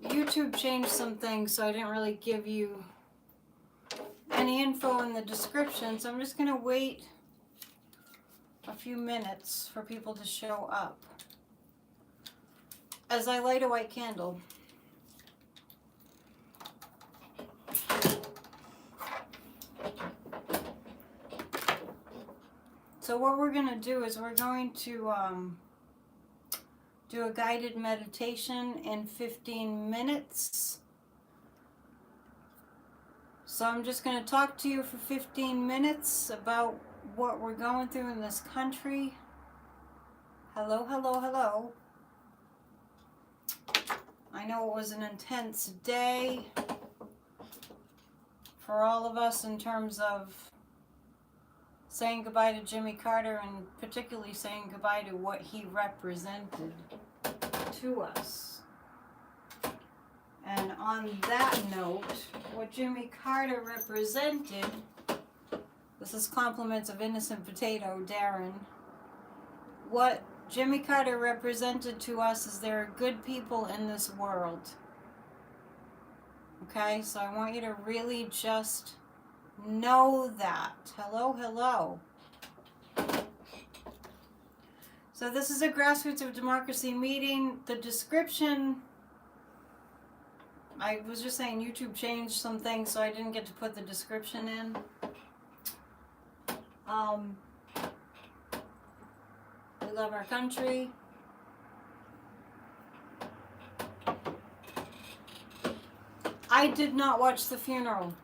YouTube changed some things, so I didn't really give you any info in the description, so I'm just going to wait a few minutes for people to show up as I light a white candle. So what we're going to do is we're going to do a guided meditation in 15 minutes. So I'm just going to talk to you for 15 minutes about what we're going through in this country. Hello, hello, hello. I know it was an intense day for all of us in terms of saying goodbye to Jimmy Carter, and particularly saying goodbye to what he represented to us. And on that note, what Jimmy Carter represented, this is compliments of Innocent Potato, Darren. What Jimmy Carter represented to us is there are good people in this world. Okay, so I want you to really just know that. Hello, hello. So this is a Grassroots of Democracy meeting. The description, I was just saying YouTube changed some things, so I didn't get to put the description in. We love our country. I did not watch the funeral.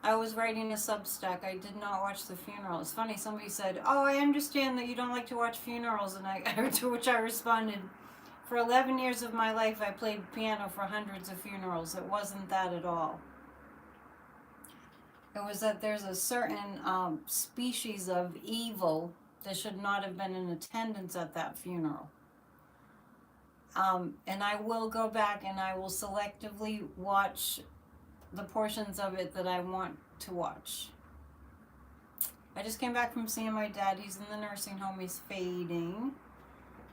I was writing a Substack. I did not watch the funeral. It's funny, somebody said, oh, I understand that you don't like to watch funerals, and to which I responded, for 11 years of my life I played piano for hundreds of funerals. It wasn't that at all. It was that there's a certain species of evil that should not have been in attendance at that funeral. And I will go back and I will selectively watch the portions of it that I want to watch. I just came back from seeing my dad. He's in the nursing home. He's fading.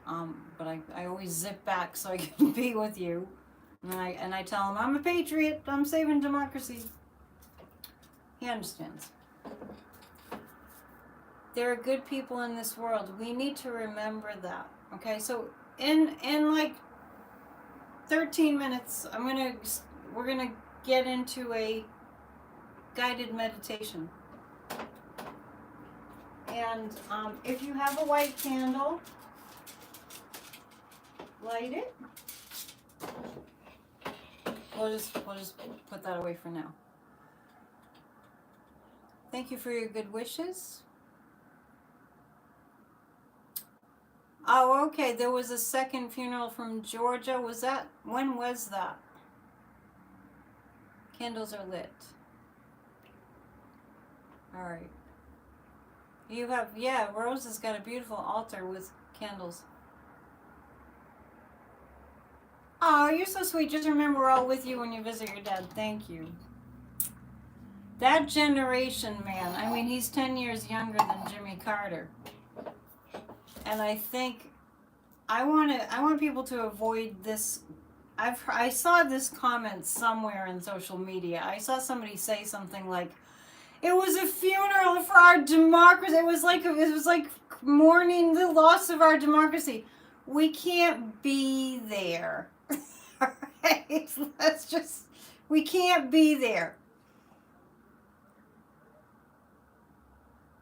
But I always zip back so I can be with you. And I tell him, I'm a patriot. I'm saving democracy. He understands. There are good people in this world. We need to remember that. Okay, so in like 13 minutes, we're gonna get into a guided meditation. And if you have a white candle, light it. We'll just put that away for now. Thank you for your good wishes. Oh, okay. There was a second funeral from Georgia. When was that? Candles are lit. All right. You have, Rose has got a beautiful altar with candles. Oh, you're so sweet. Just remember, we're all with you when you visit your dad. Thank you. That generation, man. I mean, he's 10 years younger than Jimmy Carter. And I think I want people to avoid this. I saw this comment somewhere in social media. I saw somebody say something like, "It was a funeral for our democracy. It was like mourning the loss of our democracy." We can't be there. All right? We can't be there.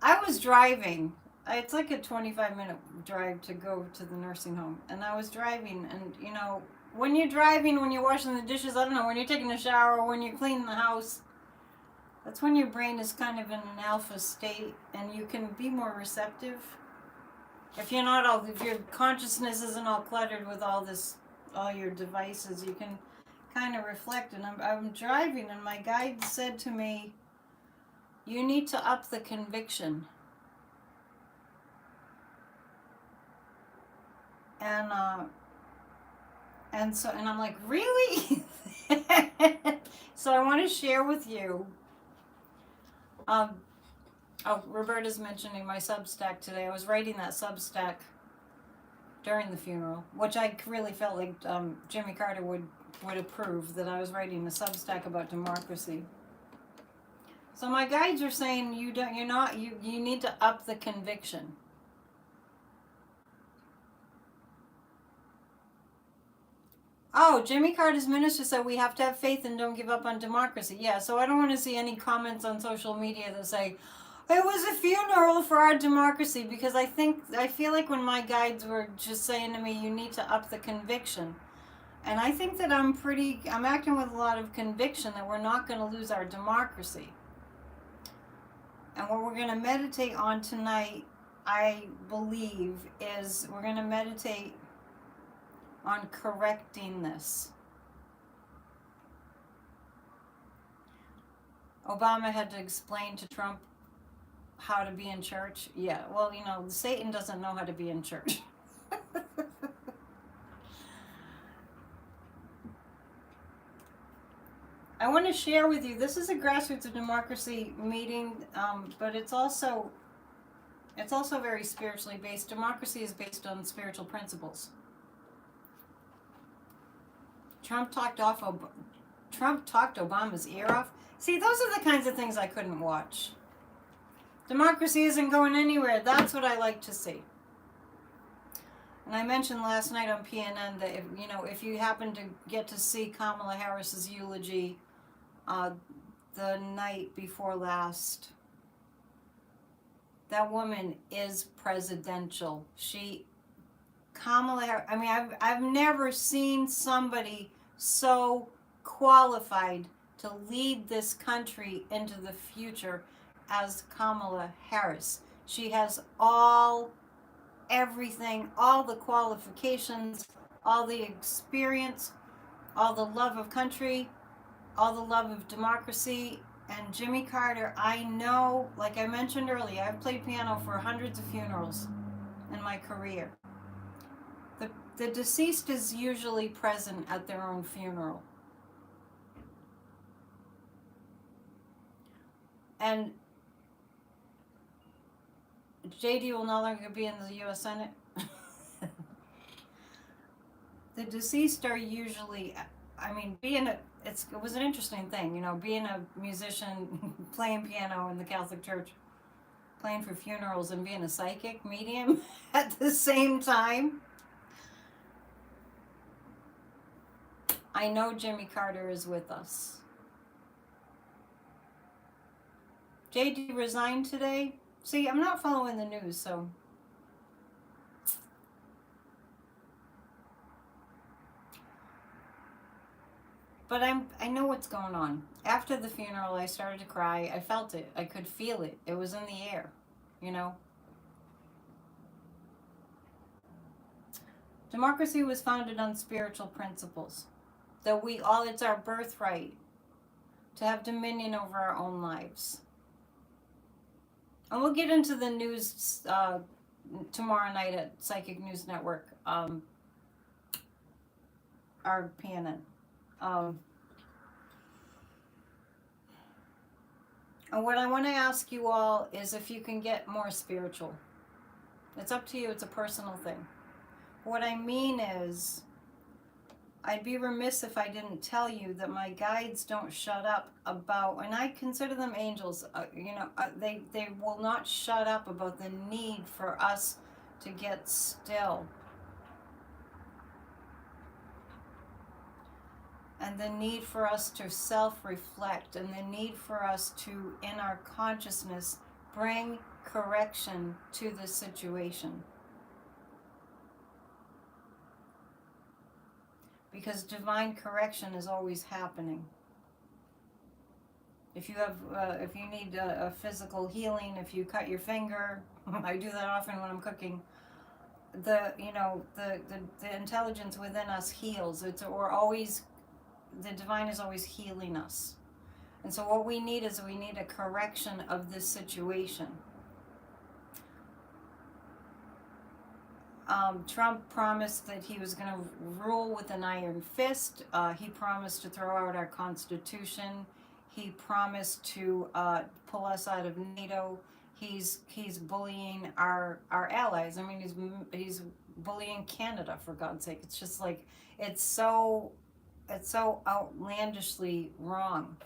I was driving. It's like a 25-minute drive to go to the nursing home. And I was driving, and, when you're driving, when you're washing the dishes, I don't know, when you're taking a shower, when you're cleaning the house, that's when your brain is kind of in an alpha state, and you can be more receptive. If your consciousness isn't all cluttered with all your devices, you can kind of reflect. And I'm driving, and my guide said to me, "You need to up the conviction." And I'm like, really? So I want to share with you. Roberta's mentioning my Substack today. I was writing that Substack during the funeral, which I really felt like Jimmy Carter would approve, that I was writing a Substack about democracy. So my guides are saying you need to up the conviction. Oh, Jimmy Carter's minister said we have to have faith and don't give up on democracy. Yeah, so I don't want to see any comments on social media that say, it was a funeral for our democracy, because I feel like when my guides were just saying to me, you need to up the conviction. And I think that I'm acting with a lot of conviction that we're not going to lose our democracy. And what we're going to meditate on tonight, I believe, is we're going to meditate on correcting this. Obama had to explain to Trump how to be in church. Yeah, well, Satan doesn't know how to be in church. I want to share with you, this is a Grassroots of Democracy meeting, but it's also very spiritually based. Democracy is based on spiritual principles. Trump talked Obama's ear off. See, those are the kinds of things I couldn't watch. Democracy isn't going anywhere. That's what I like to see. And I mentioned last night on PNN that if you happen to get to see Kamala Harris's eulogy the night before last, that woman is presidential. Kamala Harris, I mean, I've never seen somebody so qualified to lead this country into the future as Kamala Harris. She has everything, all the qualifications, all the experience, all the love of country, all the love of democracy. And Jimmy Carter, I know, like I mentioned earlier, I've played piano for hundreds of funerals in my career. The deceased is usually present at their own funeral. And JD will no longer be in the U.S. Senate. The deceased are usually, I mean, it was an interesting thing, being a musician, playing piano in the Catholic Church, playing for funerals, and being a psychic medium at the same time. I know Jimmy Carter is with us. JD resigned today. See, I'm not following the news, so. But I know what's going on. After the funeral, I started to cry. I felt it. I could feel it. It was in the air, Democracy was founded on spiritual principles. That it's our birthright to have dominion over our own lives. And we'll get into the news tomorrow night at Psychic News Network, our PNN. And what I want to ask you all is if you can get more spiritual. It's up to you. It's a personal thing. What I mean is, I'd be remiss if I didn't tell you that my guides don't shut up about, and I consider them angels, they will not shut up about the need for us to get still. And the need for us to self-reflect, and the need for us to, in our consciousness, bring correction to the situation. Because divine correction is always happening. If you need a physical healing, if you cut your finger, I do that often when I'm cooking. The intelligence within us heals. The divine is always healing us. And so what we need is a correction of this situation. Trump promised that he was going to rule with an iron fist. He promised to throw out our Constitution. He promised to pull us out of NATO. He's bullying our allies. I mean, he's bullying Canada, for God's sake. It's just like, it's so outlandishly wrong.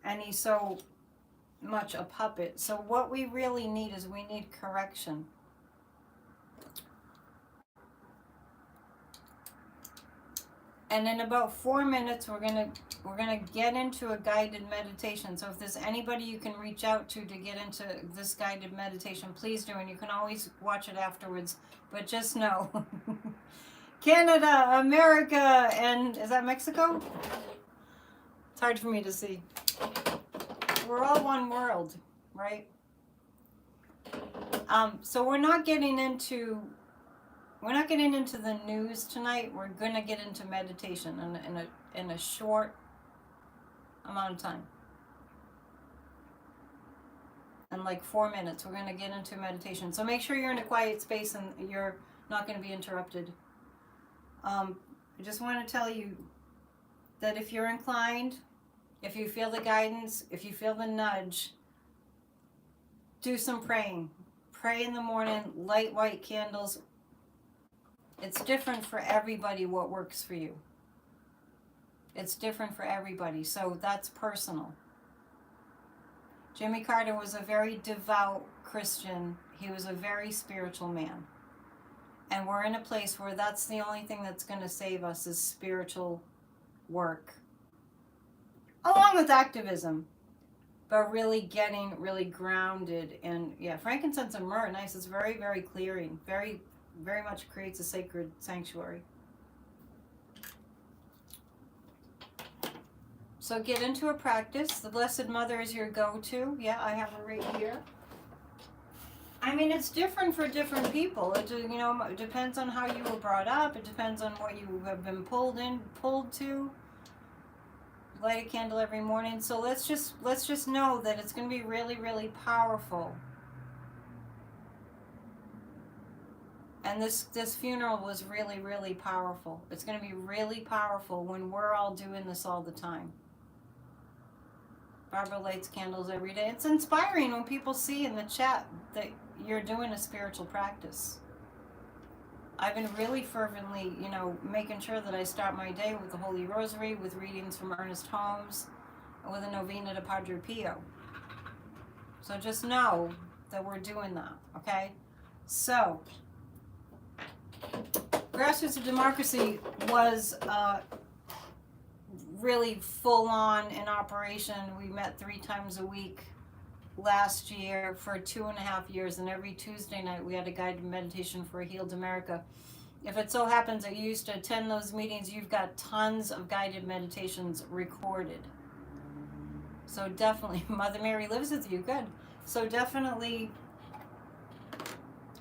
And he's so much a puppet. So what we really need is we need correction. And in about 4 minutes, we're gonna get into a guided meditation. So if there's anybody you can reach out to get into this guided meditation, please do. And you can always watch it afterwards. But just know, Canada, America, and is that Mexico? It's hard for me to see. We're all one world, right? So we're not getting into the news tonight. We're gonna get into meditation in a short amount of time. In like 4 minutes, we're gonna get into meditation. So make sure you're in a quiet space and you're not gonna be interrupted. I just want to tell you that if you're inclined, if you feel the guidance, if you feel the nudge, do some praying. Pray in the morning, light white candles. It's different for everybody what works for you. It's different for everybody, so that's personal. Jimmy Carter was a very devout Christian. He was a very spiritual man. And we're in a place where that's the only thing that's going to save us is spiritual work. Along with activism. But really getting really grounded. And yeah, frankincense and myrrh, nice. It's very, very clearing. Very, very much creates a sacred sanctuary. So get into a practice. The Blessed Mother is your go-to. Yeah, I have her right here. I mean, it's different for different people. It, it depends on how you were brought up. It depends on what you have been pulled to. Light a candle every morning. So let's just know that it's going to be really, really powerful. And this funeral was really, really powerful. It's going to be really powerful when we're all doing this all the time. Barbara lights candles every day. It's inspiring when people see in the chat that you're doing a spiritual practice. I've been really fervently, making sure that I start my day with the Holy Rosary, with readings from Ernest Holmes, and with a novena to Padre Pio. So just know that we're doing that, okay? So, Grassroots of Democracy was really full on in operation. We met 3 times a week last year for 2.5 years, and every Tuesday night we had a guided meditation for a healed America. If it so happens that you used to attend those meetings, you've got tons of guided meditations recorded. So definitely, Mother Mary lives with you, good. So definitely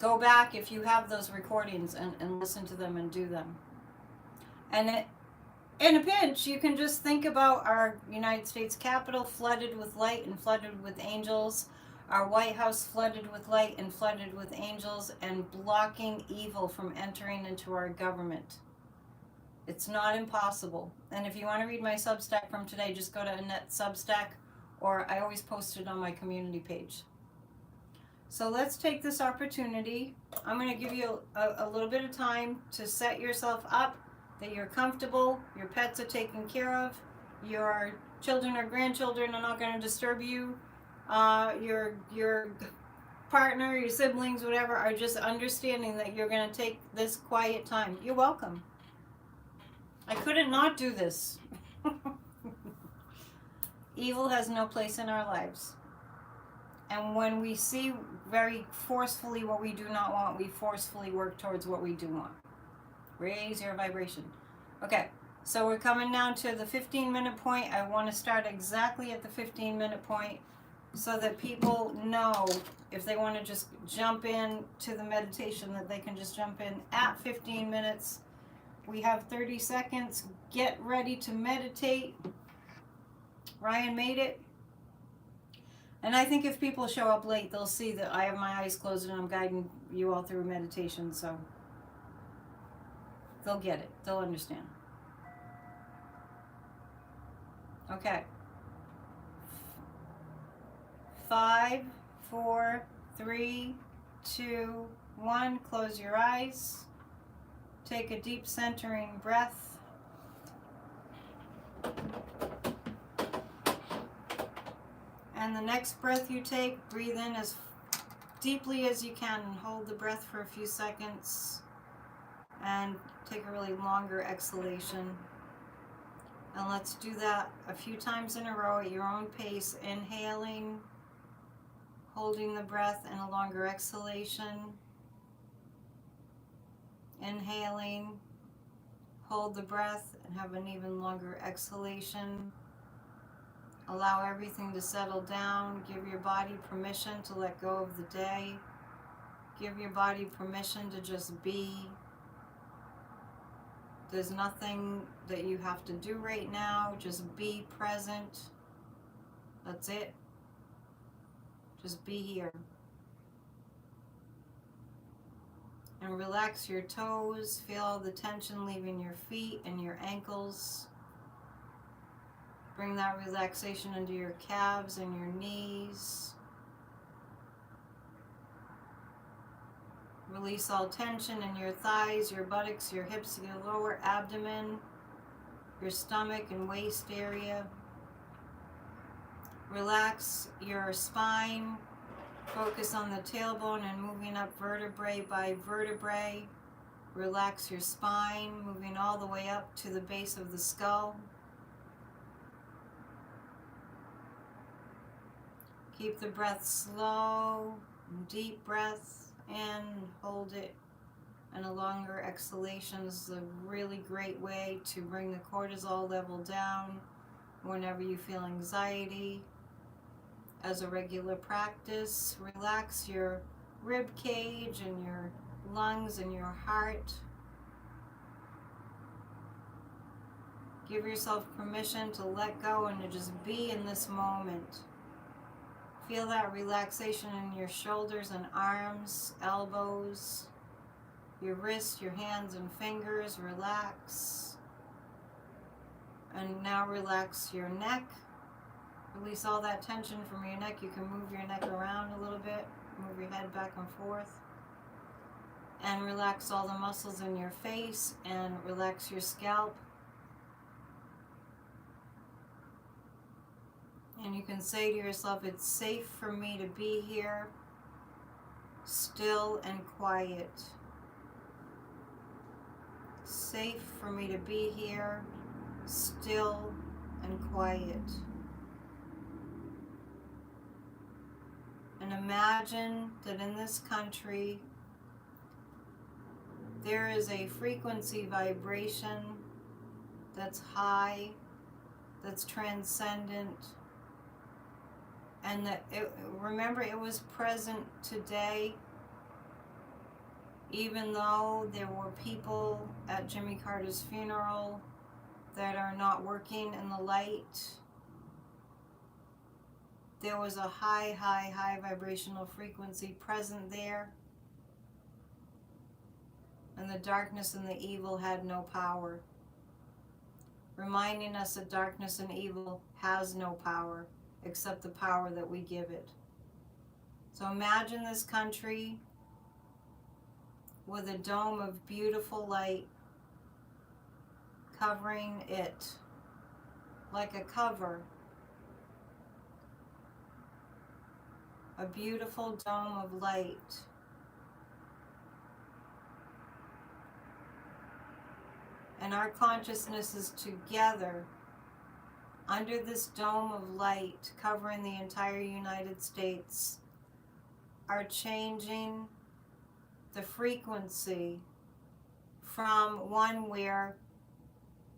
go back if you have those recordings and listen to them and do them. And in a pinch, you can just think about our United States Capitol flooded with light and flooded with angels, our White House flooded with light and flooded with angels, and blocking evil from entering into our government. It's not impossible. And if you want to read my Substack from today, just go to Annette's Substack, or I always post it on my community page. So let's take this opportunity. I'm going to give you a little bit of time to set yourself up, that you're comfortable, your pets are taken care of, your children or grandchildren are not going to disturb you, your partner, your siblings, whatever, are just understanding that you're going to take this quiet time. You're welcome. I couldn't not do this. Evil has no place in our lives. And when we see very forcefully what we do not want, we forcefully work towards what we do want. Raise your vibration. Okay, so we're coming down to the 15-minute point. I want to start exactly at the 15-minute point so that people know if they want to just jump in to the meditation, that they can just jump in at 15 minutes. We have 30 seconds. Get ready to meditate. Ryan made it. And I think if people show up late, they'll see that I have my eyes closed and I'm guiding you all through meditation, so they'll get it. They'll understand. Okay. 5, 4, 3, 2, 1. Close your eyes. Take a deep centering breath. And the next breath you take, breathe in as deeply as you can and hold the breath for a few seconds. And take a really longer exhalation. And let's do that a few times in a row at your own pace. Inhaling, holding the breath, and a longer exhalation. Inhaling, hold the breath, and have an even longer exhalation. Allow everything to settle down. Give your body permission to let go of the day. Give your body permission to just be. There's nothing that you have to do right now. Just be present. That's it. Just be here. And relax your toes. Feel all the tension leaving your feet and your ankles. Bring that relaxation into your calves and your knees. Release all tension in your thighs, your buttocks, your hips, your lower abdomen, your stomach and waist area. Relax your spine. Focus on the tailbone and moving up vertebrae by vertebrae. Relax your spine, moving all the way up to the base of the skull. Keep the breath slow, deep breath in, hold it, and a longer exhalation is a really great way to bring the cortisol level down whenever you feel anxiety. As a regular practice, relax your rib cage and your lungs and your heart. Give yourself permission to let go and to just be in this moment. Feel that relaxation in your shoulders and arms, elbows, your wrists, your hands and fingers. Relax. And now relax your neck. Release all that tension from your neck. You can move your neck around a little bit. Move your head back and forth. And relax all the muscles in your face and relax your scalp. And you can say to yourself, it's safe for me to be here, still and quiet. Safe for me to be here, still and quiet. And imagine that in this country, there is a frequency vibration that's high, that's transcendent, and that remember it was present today, even though there were people at Jimmy Carter's funeral that are not working in the light. There was a high vibrational frequency present there, and the darkness and the evil had no power, reminding us that darkness and evil has no power except the power that we give it. So imagine this country with a dome of beautiful light covering it like a cover. A beautiful dome of light. And our consciousness is together under this dome of light covering the entire United States, are changing the frequency from one where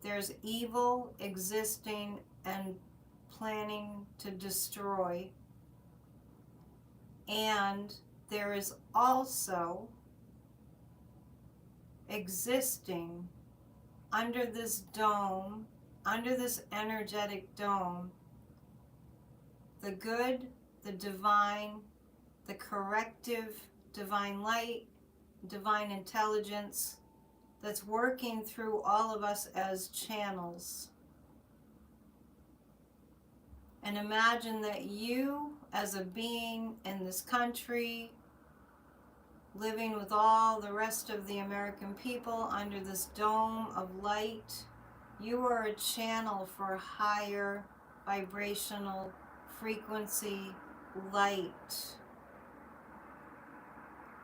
there's evil existing and planning to destroy, and there is also existing under this dome, under this energetic dome, the good, the divine, the corrective divine light, divine intelligence that's working through all of us as channels. And imagine that you, as a being in this country, living with all the rest of the American people under this dome of light. You are a channel for higher vibrational frequency light.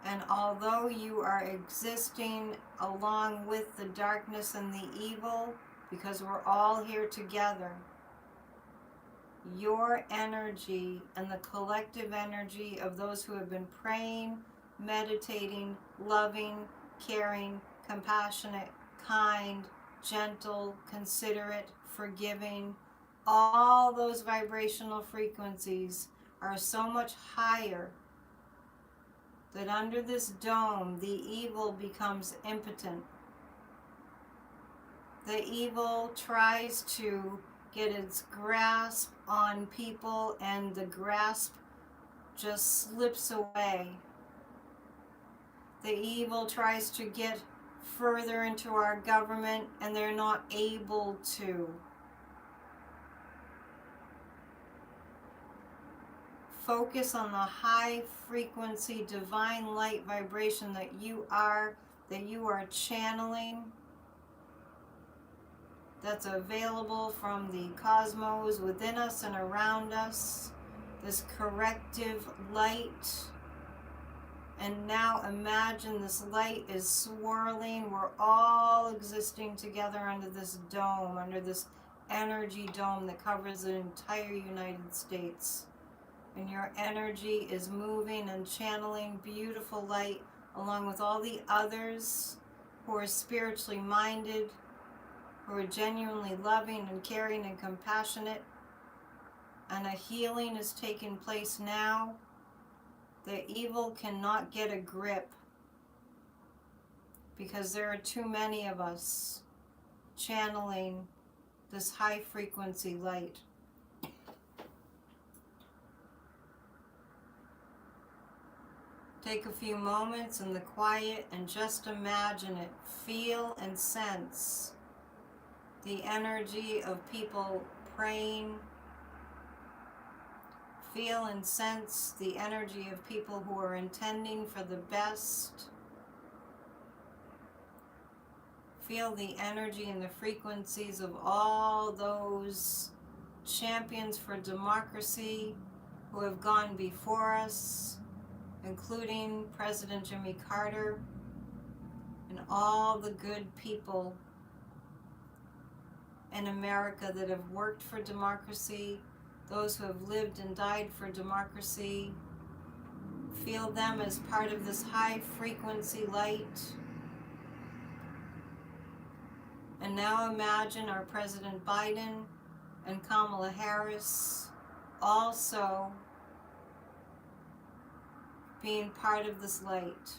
And although you are existing along with the darkness and the evil, because we're all here together, your energy and the collective energy of those who have been praying, meditating, loving, caring, compassionate, kind, gentle, considerate, forgiving, all those vibrational frequencies are so much higher that under this dome, the evil becomes impotent. The evil tries to get its grasp on people, and the grasp just slips away. The evil tries to get further into our government, and they're not able to. Focus on the high frequency divine light vibration that you are channeling, that's available from the cosmos within us and around us, this corrective light. And now imagine this light is swirling. We're all existing together under this dome, under this energy dome that covers the entire United States. And your energy is moving and channeling beautiful light along with all the others who are spiritually minded, who are genuinely loving and caring and compassionate. And a healing is taking place now. The evil cannot get a grip because there are too many of us channeling this high frequency light. Take a few moments in the quiet and just imagine it. Feel and sense the energy of people praying. Feel and sense the energy of people who are intending for the best. Feel the energy and the frequencies of all those champions for democracy who have gone before us, including President Jimmy Carter and all the good people in America that have worked for democracy, those who have lived and died for democracy. Feel them as part of this high frequency light. And now imagine our President Biden and Kamala Harris also being part of this light.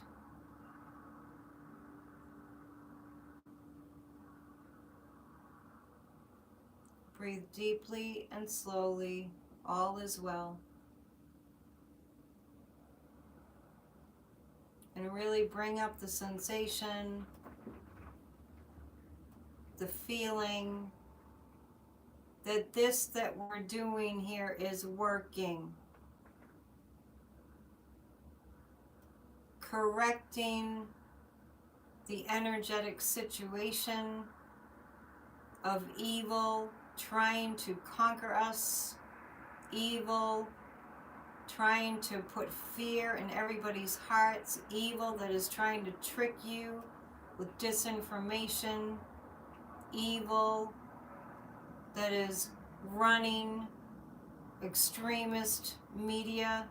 Breathe deeply and slowly. All is well. And really bring up the sensation, the feeling that this that we're doing here is working. Correcting the energetic situation of evil trying to conquer us, evil trying to put fear in everybody's hearts, evil that is trying to trick you with disinformation, evil that is running extremist media.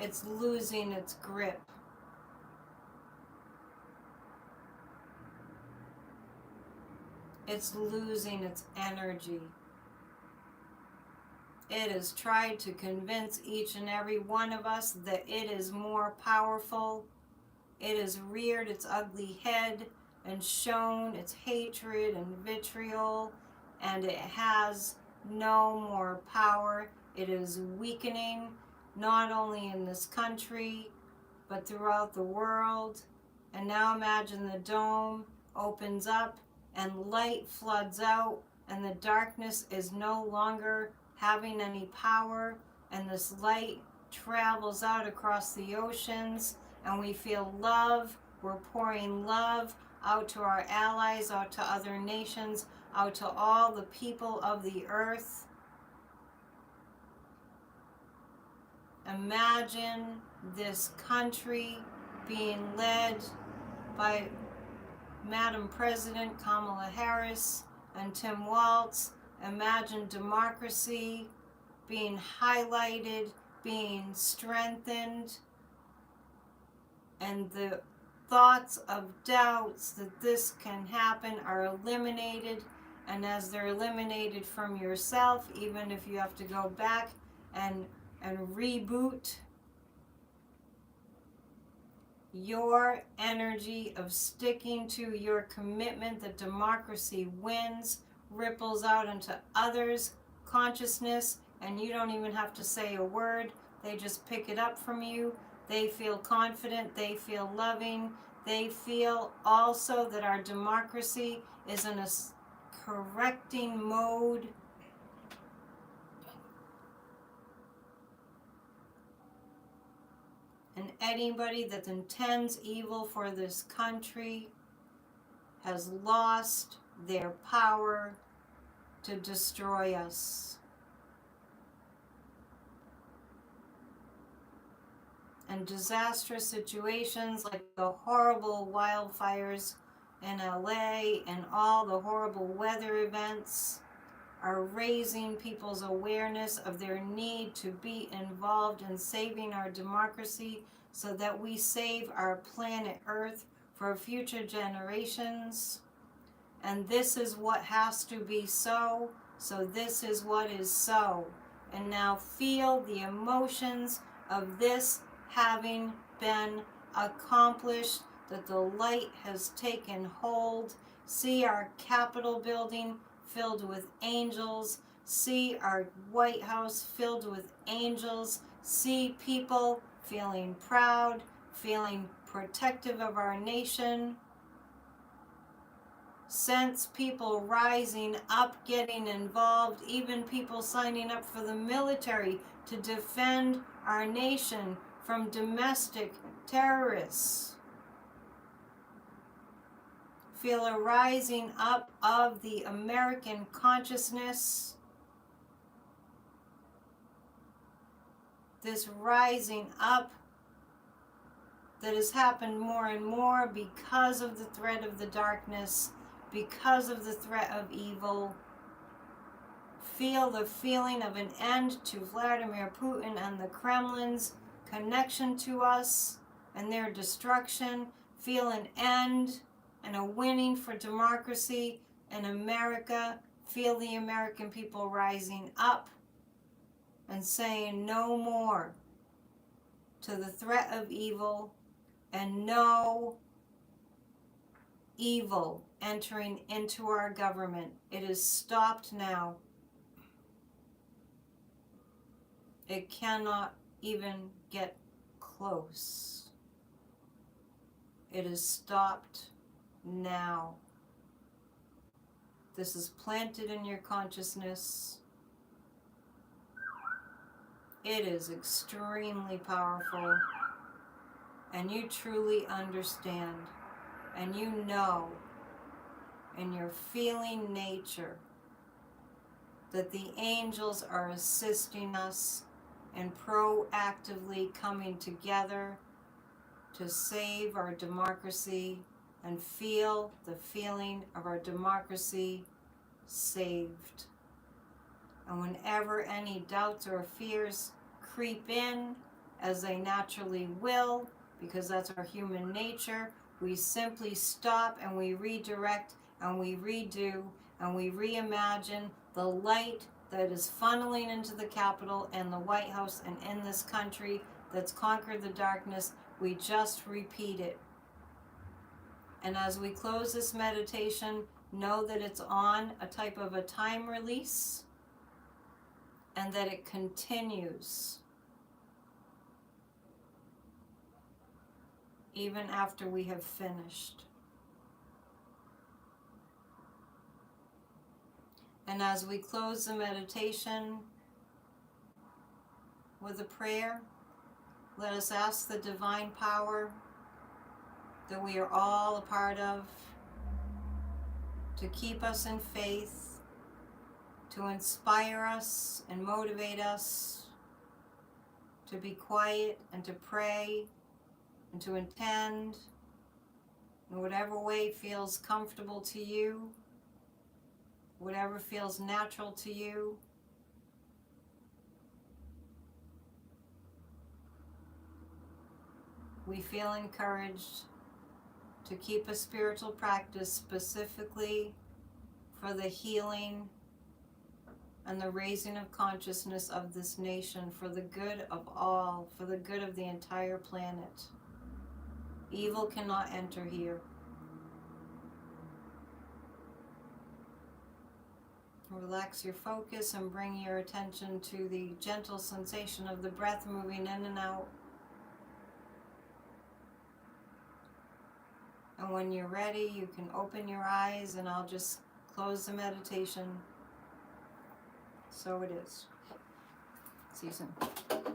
It's losing its grip. It's losing its energy. It has tried to convince each and every one of us that it is more powerful. It has reared its ugly head and shown its hatred and vitriol, and it has no more power. It is weakening, not only in this country, but throughout the world. And now imagine the dome opens up and light floods out, and the darkness is no longer having any power, and this light travels out across the oceans, and we feel love. We're pouring love out to our allies, out to other nations, out to all the people of the earth. Imagine this country being led by Madam President Kamala Harris and Tim Walz. Imagine democracy being highlighted, being strengthened, and the thoughts of doubts that this can happen are eliminated. And as they're eliminated from yourself, even if you have to go back and reboot, your energy of sticking to your commitment that democracy wins ripples out into others' consciousness, and you don't even have to say a word. They just pick it up from you. They feel confident. They feel loving. They feel also that our democracy is in a correcting mode. And anybody that intends evil for this country has lost their power to destroy us. And disastrous situations like the horrible wildfires in LA and all the horrible weather events are raising people's awareness of their need to be involved in saving our democracy so that we save our planet Earth for future generations. And this is what has to be so. So this is what is so. And now feel the emotions of this having been accomplished, that the light has taken hold. See our Capitol building filled with angels. See our White House filled with angels. See people feeling proud, feeling protective of our nation. Sense people rising up, getting involved, even people signing up for the military to defend our nation from domestic terrorists. Feel a rising up of the American consciousness. This rising up that has happened more and more because of the threat of the darkness, because of the threat of evil. Feel the feeling of an end to Vladimir Putin and the Kremlin's connection to us and their destruction. Feel an end and a winning for democracy in America. Feel the American people rising up and saying no more to the threat of evil, and no evil entering into our government. It is stopped now. It cannot even get close. It is stopped now. This is planted in your consciousness. It is extremely powerful, and you truly understand, and you know in your feeling nature that the angels are assisting us and proactively coming together to save our democracy, and feel the feeling of our democracy saved. And whenever any doubts or fears creep in, as they naturally will, because that's our human nature, we simply stop and we redirect and we redo and we reimagine the light that is funneling into the Capitol and the White House and in this country that's conquered the darkness. We just repeat it. And as we close this meditation, know that it's on a type of a time release and that it continues even after we have finished. And as we close the meditation, with a prayer. Let us ask the divine power that we are all a part of to keep us in faith, to inspire us and motivate us to be quiet and to pray and to intend in whatever way feels comfortable to you, whatever feels natural to you. We feel encouraged to keep a spiritual practice specifically for the healing and the raising of consciousness of this nation, for the good of all, for the good of the entire planet. Evil cannot enter here. Relax your focus and bring your attention to the gentle sensation of the breath moving in and out. And when you're ready, you can open your eyes and I'll just close the meditation. So it is. See you soon.